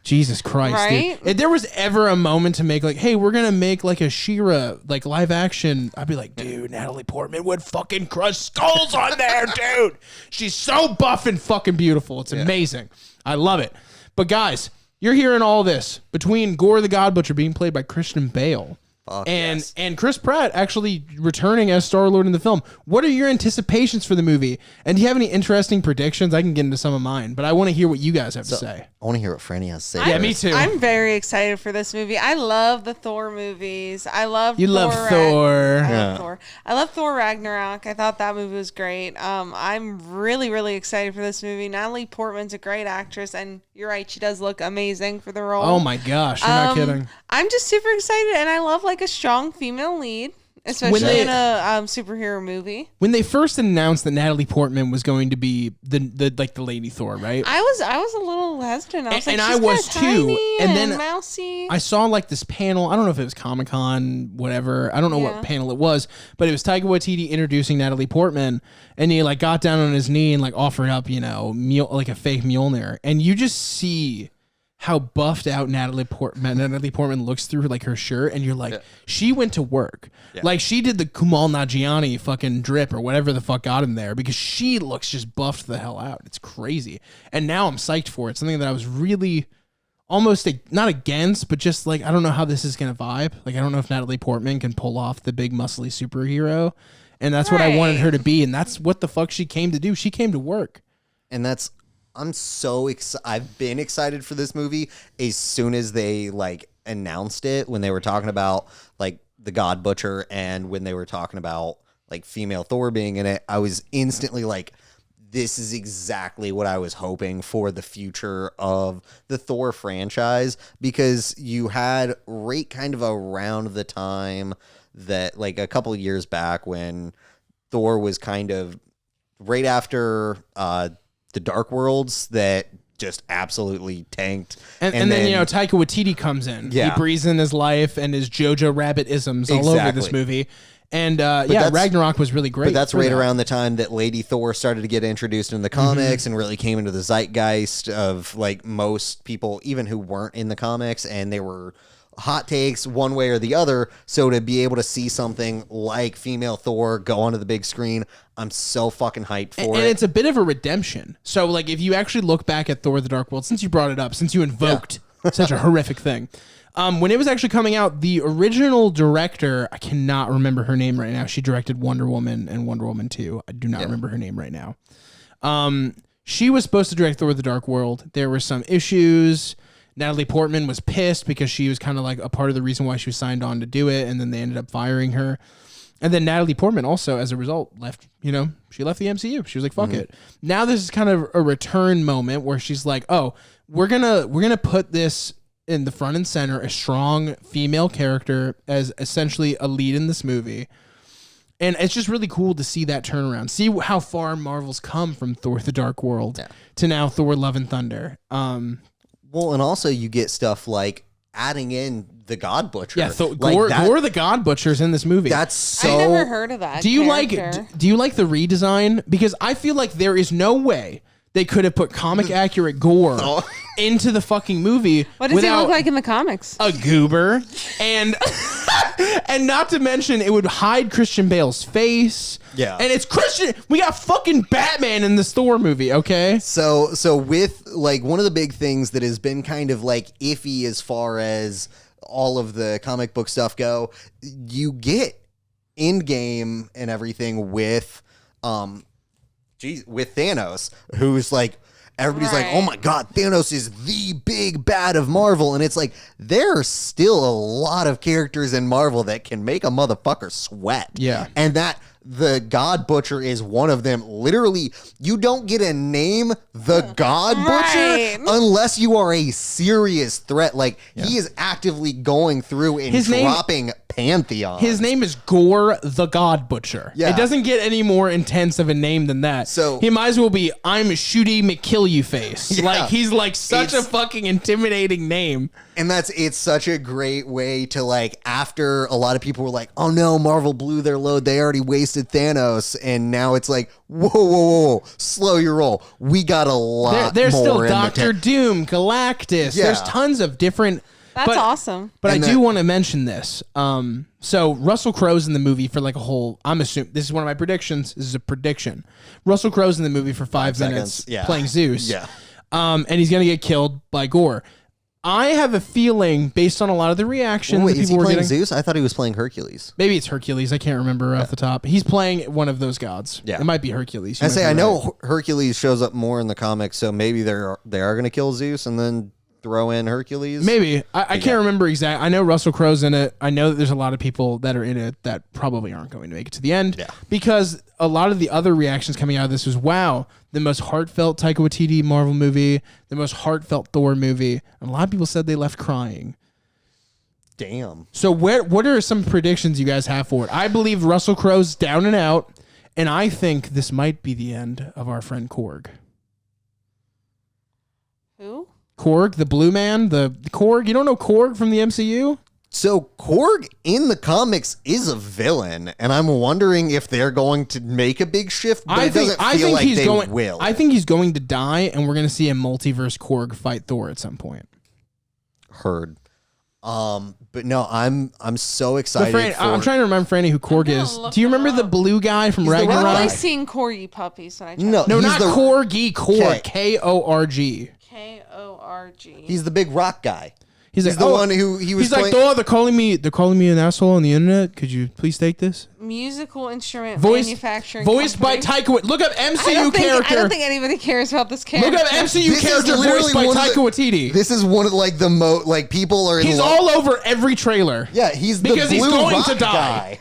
Jesus Christ, right? Dude. If there was ever a moment to make like, hey, we're going to make like a She-Ra, like live action, I'd be like, dude, Natalie Portman would fucking crush skulls on there, dude. She's so buff and fucking beautiful. It's amazing. I love it. But guys, you're hearing all this between Gore the God Butcher being played by Christian Bale and Chris Pratt actually returning as Star-Lord in the film. What are your anticipations for the movie? And do you have any interesting predictions? I can get into some of mine, but I want to hear what you guys have to say. I want to hear what Franny has to say. Yeah, me too. I'm very excited for this movie. I love the Thor movies. I love Thor. I love Thor Ragnarok. I thought that movie was great. I'm really, really excited for this movie. Natalie Portman's a great actress, and you're right, she does look amazing for the role. Oh my gosh, you're not kidding. I'm just super excited, and I love like like a strong female lead, especially in a superhero movie. When they first announced that Natalie Portman was going to be the Lady Thor, right? I was a little hesitant. I was And like, I she's was kinda too. tiny And then mousy. I saw like this panel. I don't know if it was Comic-Con, whatever. I don't know what panel it was, but it was Taika Waititi introducing Natalie Portman, and he like got down on his knee and like offered up, like a fake Mjolnir, and you just see how buffed out Natalie Portman looks through like her shirt, and you're like, she went to work. Yeah. Like she did the Kumail Nanjiani fucking drip or whatever the fuck got him there, because she looks just buffed the hell out. It's crazy. And now I'm psyched for it. Something that I was really almost not against, but just like, I don't know how this is going to vibe. Like, I don't know if Natalie Portman can pull off the big muscly superhero. And that's what I wanted her to be. And that's what the fuck she came to do. She came to work. And I'm so excited. I've been excited for this movie as soon as they like announced it, when they were talking about like the God Butcher and when they were talking about like female Thor being in it. I was instantly like, this is exactly what I was hoping for the future of the Thor franchise, because you had right kind of around the time that like a couple of years back when Thor was kind of right after the Dark Worlds that just absolutely tanked. And then Taika Waititi comes in. Yeah. He breathes in his life and his Jojo Rabbit isms all over this movie. And Ragnarok was really great. But that's right around the time that Lady Thor started to get introduced in the comics and really came into the zeitgeist of like most people, even who weren't in the comics, and they were hot takes one way or the other. So to be able to see something like female Thor go onto the big screen, I'm so fucking hyped for it. And it's a bit of a redemption. So like if you actually look back at Thor the Dark World, since you brought it up, since you invoked such a horrific thing, when it was actually coming out, the original director, I cannot remember her name right now. She directed Wonder Woman and Wonder Woman 2. I do not remember her name right now. She was supposed to direct Thor the Dark World. There were some issues. Natalie Portman was pissed because she was kind of like a part of the reason why she was signed on to do it, and then they ended up firing her. And then Natalie Portman also, as a result, left, she left the MCU. She was like, fuck it. Now this is kind of a return moment where she's like, oh, we're gonna put this in the front and center, a strong female character as essentially a lead in this movie. And it's just really cool to see that turnaround. See how far Marvel's come from Thor the Dark World to now Thor Love and Thunder. Well, and also you get stuff like adding in the God Butcher. Yeah, Gore the God Butcher's in this movie. That's so. I never heard of that. Do you like the redesign? Because I feel like there is no way they could have put comic accurate Gore into the fucking movie. What does he look like in the comics? A goober, and and not to mention it would hide Christian Bale's face. Yeah, and it's Christian. We got fucking Batman in this Thor movie. Okay, so with like one of the big things that has been kind of like iffy as far as all of the comic book stuff go, you get Endgame and everything with with Thanos, who's like, everybody's like, oh my God, Thanos is the big bad of Marvel. And it's like, there are still a lot of characters in Marvel that can make a motherfucker sweat. Yeah. And that the God Butcher is one of them. Literally, you don't get a name the God Butcher unless you are a serious threat. Like, he is actively going through and dropping pantheons. His name is Gore the God Butcher. Yeah. It doesn't get any more intense of a name than that. So he might as well be I'm Shooty McKill-You-Face. Yeah. Like, he's like such a fucking intimidating name. And it's such a great way to, like, after a lot of people were like, oh no, Marvel blew their load, they already wasted Thanos, and now it's like, whoa, slow your roll. We got a lot there's more still in Doctor Doom, Galactus. Yeah. There's tons of different. That's awesome. But I do want to mention this. So Russell Crowe's in the movie for like a whole. I'm assuming this is one of my predictions. This is a prediction. Russell Crowe's in the movie for 5 minutes playing Zeus. Yeah. And he's gonna get killed by Gore. I have a feeling, based on a lot of the reactions, wait, is he playing getting, Zeus? I thought he was playing Hercules. Maybe it's Hercules. I can't remember off the top. He's playing one of those gods. Yeah, it might be Hercules. I know Hercules shows up more in the comics, so maybe they are going to kill Zeus and then throw in Hercules. Maybe I can't remember exactly. I know Russell Crowe's in it. I know that there's a lot of people that are in it that probably aren't going to make it to the end. Yeah. Because a lot of the other reactions coming out of this was, wow, the most heartfelt Taika Waititi Marvel movie, the most heartfelt Thor movie. And a lot of people said they left crying. Damn. So what are some predictions you guys have for it? I believe Russell Crowe's down and out, and I think this might be the end of our friend Korg. Who? Korg, the blue man, the Korg. You don't know Korg from the MCU? So Korg in the comics is a villain, and I'm wondering if they're going to make a big shift, but it doesn't feel like they will. I think he's going to die, and we're going to see a multiverse Korg fight Thor at some point. Heard. But no, I'm so excited. I'm trying to remember, Franny, who Korg is. Do you remember the blue guy from Ragnarok? I've only seen corgi puppies when I tried. No, not Korg, Korg, K-O-R-G. K-O-R-G. He's the big rock guy. He's the one who he was. He's like, Thor, they're calling me an asshole on the internet. Could you please take this? Musical instrument manufacturing. Voiced by company. Taika. Look up MCU character. I don't think anybody cares about this character. Look up MCU character voiced by Taika Waititi. This is one of like the most like people are. He's all over every trailer. Yeah, he's the because blue he's going rock to die. Guy.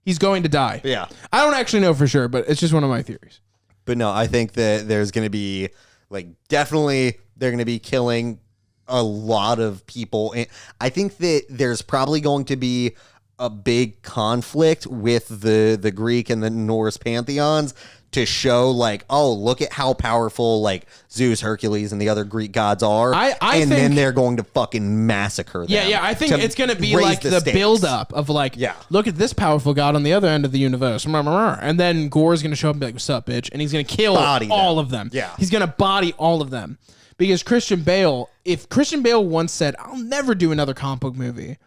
He's going to die. Yeah, I don't actually know for sure, but it's just one of my theories. But no, I think that there's going to be like definitely they're going to be killing a lot of people. And I think that there's probably going to be a big conflict with the Greek and the Norse pantheons to show like, oh, look at how powerful like Zeus, Hercules, and the other Greek gods are. I think, then they're going to fucking massacre them. Yeah. I think it's going to be like the build up of like, look at this powerful god on the other end of the universe. And then Gore's going to show up and be like, what's up, bitch? And he's going to kill all of them. Yeah. He's going to body all of them. Because Christian Bale once said, I'll never do another comic book movie.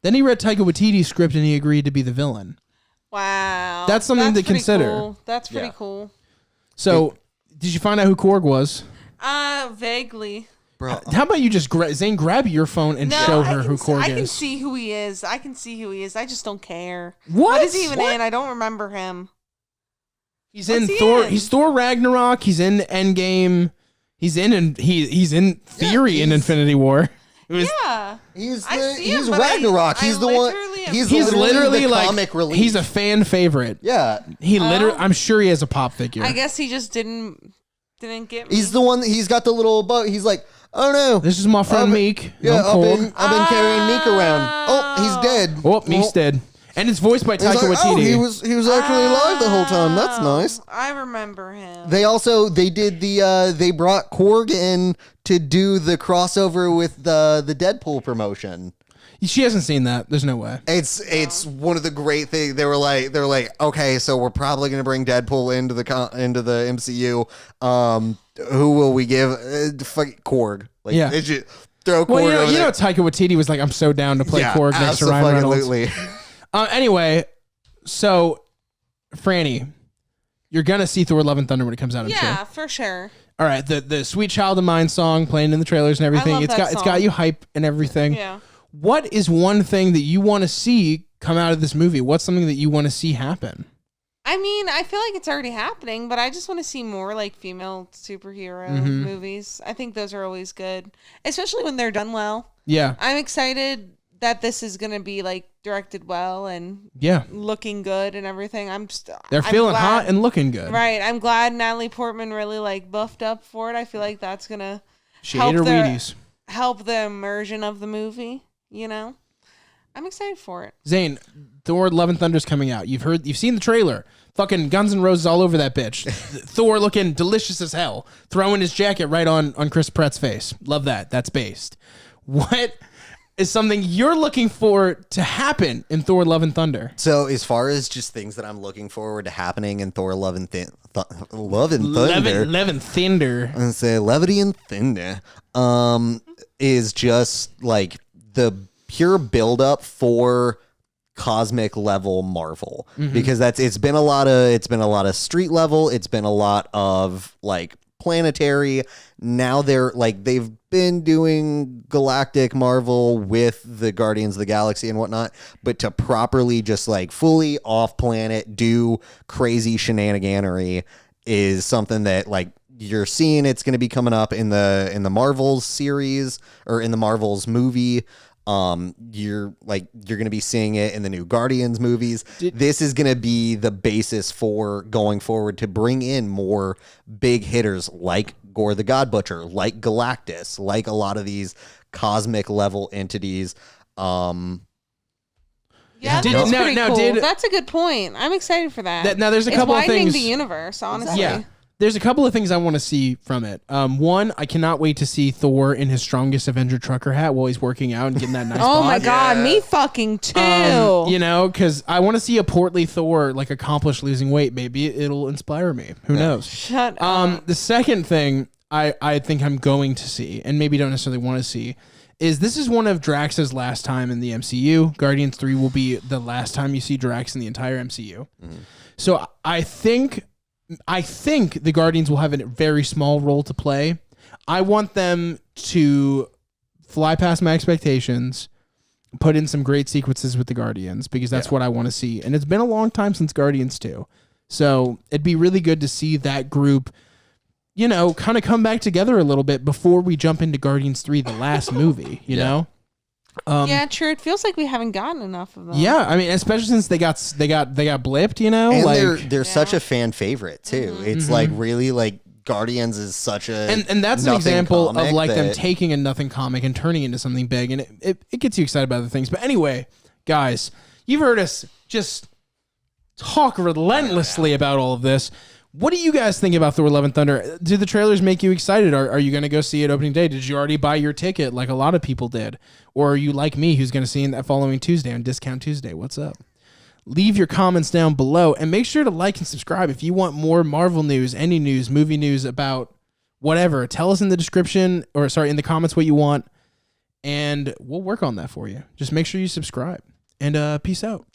Then he read Taika Waititi's script and he agreed to be the villain. Wow. That's something to consider. Cool. That's pretty cool. So, did you find out who Korg was? Vaguely. Bro. How about you just, Zane, grab your phone and show her who Korg is. I can see who he is. I just don't care. What is he even in? I don't remember him. He's in Thor. He's Thor Ragnarok. He's in Endgame. He's in theory in Infinity War. He's Ragnarok. He's the one. He's literally the comic relief. He's a fan favorite. Yeah. I'm sure he has a pop figure. I guess he just didn't get me. He's the one. He's got the little boat. He's like, oh no, this is my friend Meek. Yeah, I've been carrying Meek around. Oh, he's dead. Oh, Meek's dead. And it's voiced by Taika Waititi. Oh, he was actually alive the whole time. That's nice. I remember him. They brought Korg in to do the crossover with the Deadpool promotion. She hasn't seen that. There's no way. It's one of the great things. They were like, okay, so we're probably gonna bring Deadpool into the MCU. Who will we give? Korg. Like, yeah. Throw Korg. Well, you know, Taika Waititi was like, I'm so down to play Korg next to Ryan Reynolds. Anyway, so Franny, you're gonna see Thor: Love and Thunder when it comes out. Yeah, for sure. All right, the "Sweet Child of Mine" song playing in the trailers and everything. It's got you hype and everything. Yeah. What is one thing that you want to see come out of this movie? What's something that you want to see happen? I mean, I feel like it's already happening, but I just want to see more like female superhero movies. I think those are always good, especially when they're done well. Yeah. I'm excited that this is going to be like directed well and looking good and everything. They're feeling hot and looking good. Right. I'm glad Natalie Portman really like buffed up for it. I feel like that's going to help the immersion of the movie, you know? I'm excited for it. Zane, Thor: Love and Thunder's coming out. You've seen the trailer. Fucking Guns N' Roses all over that bitch. Thor looking delicious as hell. Throwing his jacket right on Chris Pratt's face. Love that. That's based. What is something you're looking for to happen in Thor: Love and Thunder? So as far as just things that I'm looking forward to happening in Thor: Love and Thunder. Love and Thunder. I say Levity and Thunder. Is just like the pure buildup for cosmic level Marvel, because it's been a lot of street level. It's been a lot of like planetary. Now they've been doing galactic Marvel with the Guardians of the Galaxy and whatnot, but to properly just like fully off planet do crazy shenaniganery is something that like you're seeing. It's going to be coming up in the Marvels series or in the Marvels movie. You're going to be seeing it in the new Guardians movies. This is going to be the basis for going forward to bring in more big hitters like Gore the God Butcher, like Galactus, like a lot of these cosmic level entities. Yeah, Did- that's now- pretty now cool. did- That's a good point. I'm excited for that. Now, there's a it's couple of widening things. the universe, honestly. Yeah. There's a couple of things I want to see from it. One, I cannot wait to see Thor in his strongest Avenger trucker hat while he's working out and getting that nice Oh my bod. god, me fucking too. You know, because I want to see a portly Thor like accomplish losing weight. Maybe it'll inspire me. Who knows? Shut up. The second thing I think I'm going to see, and maybe don't necessarily want to see, is this is one of Drax's last time in the MCU. Guardians 3 will be the last time you see Drax in the entire MCU. So I think the Guardians will have a very small role to play. I want them to fly past my expectations, put in some great sequences with the Guardians, because that's what I want to see. And it's been a long time since Guardians 2. So it'd be really good to see that group, you know, kind of come back together a little bit before we jump into Guardians 3, the last movie, you know? Yeah, true. It feels like we haven't gotten enough of them. Yeah, I mean, especially since they got blipped, you know? And like they're such a fan favorite too. It's like really like Guardians is such a and that's an nothing example of comic like them that- taking a nothing comic and turning it into something big, and it gets you excited about other things. But anyway, guys, you've heard us just talk relentlessly about all of this. What do you guys think about Thor: Love and Thunder? Do the trailers make you excited? Are you going to go see it opening day? Did you already buy your ticket like a lot of people did? Or are you like me who's going to see it that following Tuesday on Discount Tuesday? What's up? Leave your comments down below and make sure to like and subscribe if you want more Marvel news, any news, movie news about whatever. Tell us in the description in the comments what you want and we'll work on that for you. Just make sure you subscribe and peace out.